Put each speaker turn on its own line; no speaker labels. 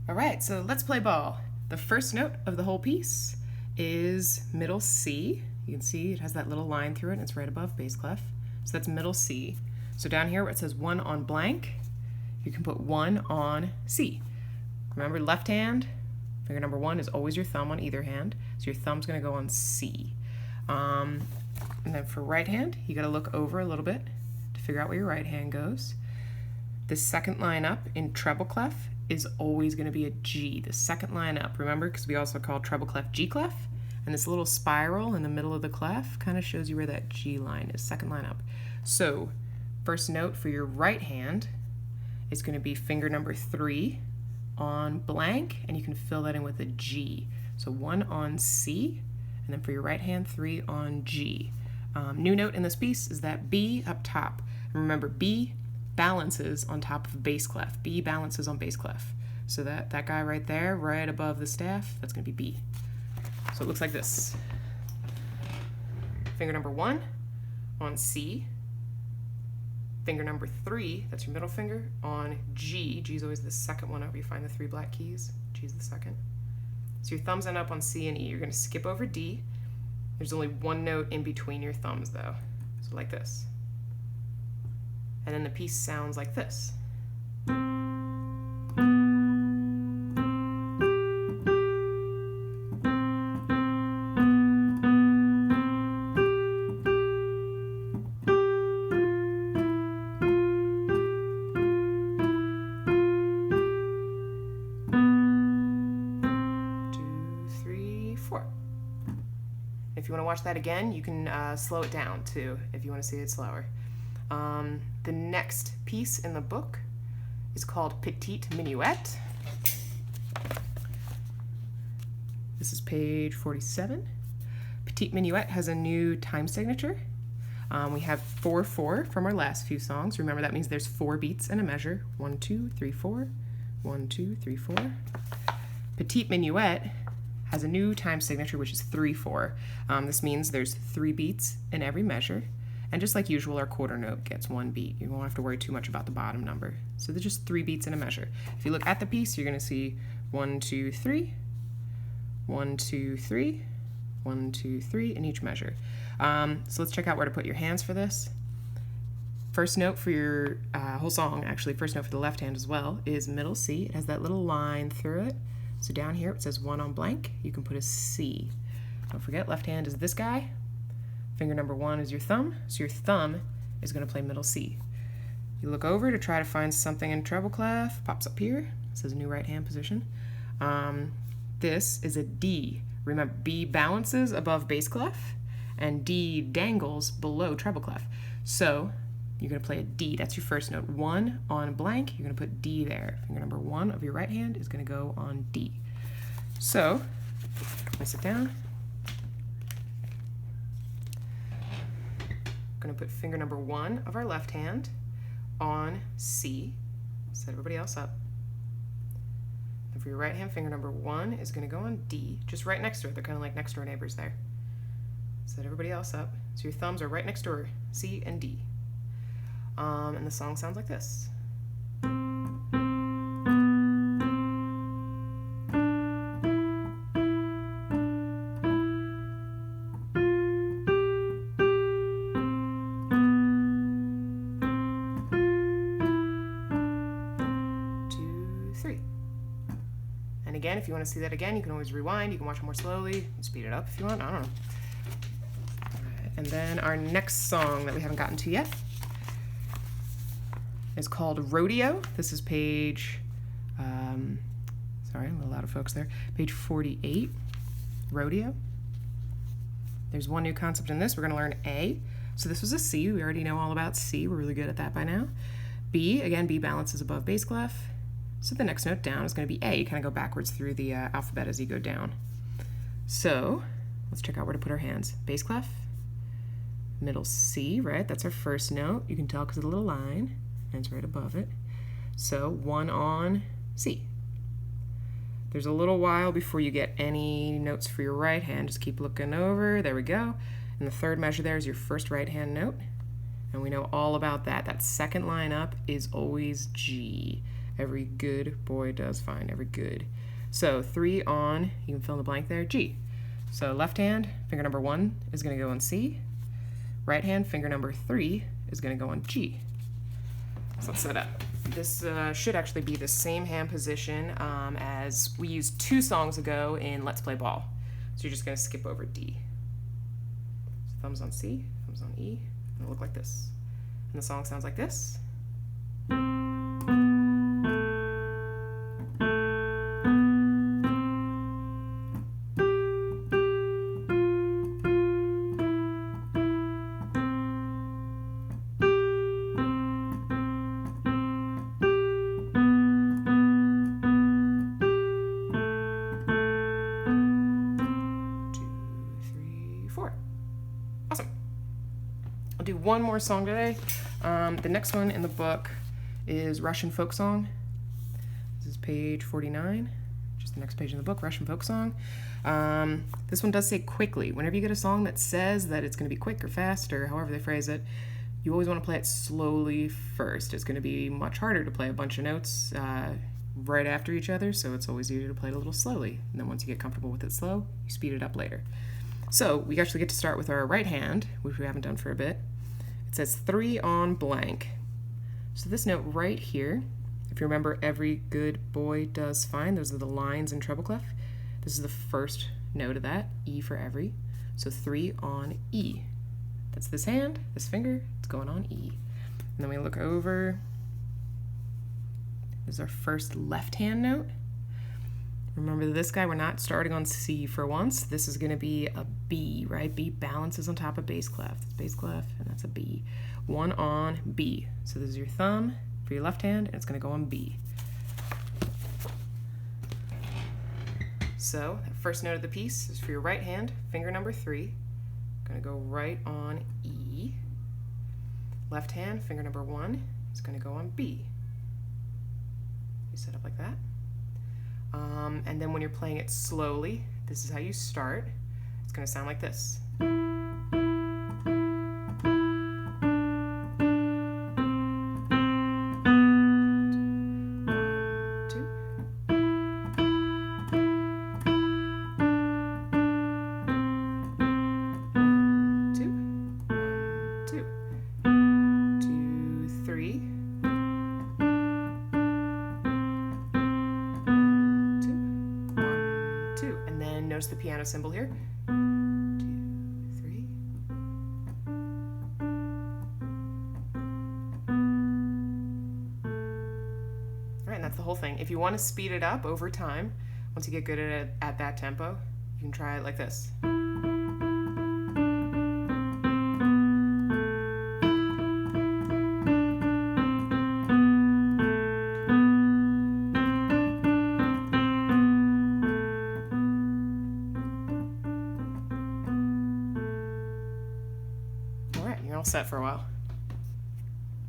All right, so let's play ball. The first note of the whole piece is middle C. You can see it has that little line through it, and it's right above bass clef. So that's middle C. So down here where it says 1 on blank, you can put 1 on C. Remember, left hand, finger number 1 is always your thumb on either hand, so your thumb's going to go on C. And then for right hand, you got to look over a little bit to figure out where your right hand goes. The second line up in treble clef is always going to be a G, the second line up. Remember, because we also call treble clef G clef, and this little spiral in the middle of the clef kind of shows you where that G line is, second line up. So first note for your right hand is going to be finger number 3 on blank, and you can fill that in with a G. So 1 on C, and then for your right hand, 3 on G. New note in this piece is that B up top. And remember, B balances on top of bass clef. B balances on bass clef. So that guy right there, right above the staff, that's going to be B. So it looks like this. Finger number 1 on C. Finger number 3, that's your middle finger, on G. G is always the second one up. You find the 3 black keys. G is the second. So your thumbs end up on C and E. You're going to skip over D. There's only one note in between your thumbs, though. So like this. And then the piece sounds like this. If you want to watch that again, you can slow it down too, if you want to see it slower. The next piece in the book is called Petite Minuet. This is page 47. Petite Minuet has a new time signature. We have 4/4 from our last few songs. Remember, that means there's 4 beats in a measure. 1, 2, 3, 4. 1, 2, 3, 4. Petite Minuet has a new time signature, which is 3/4. This means there's 3 beats in every measure, and just like usual, our quarter note gets 1 beat. You won't have to worry too much about the bottom number. So there's just 3 beats in a measure. If you look at the piece, you're going to see 1, 2, 3, 1, 2, 3, 1, 2, 3 in each measure. So let's check out where to put your hands for this. First note for your whole song, actually, first note for the left hand as well, is middle C. It has that little line through it. So down here it says 1 on blank, you can put a C. Don't forget, left hand is this guy. Finger number 1 is your thumb, so your thumb is going to play middle C. You look over to try to find something in treble clef, pops up here, it says new right hand position. This is a D. Remember, B balances above bass clef, and D dangles below treble clef. So you're going to play a D. That's your first note. 1 on blank, you're going to put D there. Finger number 1 of your right hand is going to go on D. So, let me sit down. I'm going to put finger number 1 of our left hand on C. Set everybody else up. And for your right hand, finger number 1 is going to go on D, just right next to it. They're kind of like next door neighbors there. Set everybody else up. So your thumbs are right next door, C and D. And the song sounds like this. And again, if you want to see that again, you can always rewind. You can watch it more slowly, speed it up if you want. I don't know. All right. And then our next song that we haven't gotten to yet is called Rodeo. This is page, sorry, a little out of focus there, page 48, Rodeo. There's one new concept in this. We're going to learn A. So this was a C. We already know all about C. We're really good at that by now. B, again, B balances above bass clef. So the next note down is going to be A. You kind of go backwards through the alphabet as you go down. So let's check out where to put our hands. Bass clef, middle C, right? That's our first note. You can tell because of the little line, and it's right above it. So 1 on C. There's a little while before you get any notes for your right hand. Just keep looking over. There we go. And the third measure there is your first right hand note. And we know all about that. That second line up is always G. Every good boy does fine. Every good. So 3 on, you can fill in the blank there, G. So left hand, finger number 1 is going to go on C. Right hand, finger number 3 is going to go on G. So let's set up. This should actually be the same hand position as we used 2 songs ago in Let's Play Ball. So you're just going to skip over D. So thumbs on C, thumbs on E, and it'll look like this. And the song sounds like this. Awesome. I'll do one more song today. The next one in the book is Russian folk song. This is page 49, just the next page in the book, Russian folk song. This one does say quickly. Whenever you get a song that says that it's going to be quick or fast or however they phrase it, you always want to play it slowly first. It's going to be much harder to play a bunch of notes right after each other, so it's always easier to play it a little slowly. And then once you get comfortable with it slow, you speed it up later. So we actually get to start with our right hand, which we haven't done for a bit. It says 3 on blank. So this note right here, if you remember, every good boy does fine. Those are the lines in treble clef. This is the first note of that, E for every. So 3 on E. That's this hand, this finger, it's going on E. And then we look over. This is our first left hand note. Remember this guy, we're not starting on C for once. This is going to be a B, right? B balances on top of bass clef. That's bass clef, and that's a B. 1 on B. So this is your thumb for your left hand, and it's going to go on B. So that first note of the piece is for your right hand, finger number 3. Going to go right on E. Left hand, finger number 1 is going to go on B. You set up like that. And then when you're playing it slowly, this is how you start. It's going to sound like this. 2. And then notice the piano symbol here. 2, 3. All right, and that's the whole thing. If you want to speed it up over time, once you get good at that tempo, you can try it like this. All right, you're all set for a while.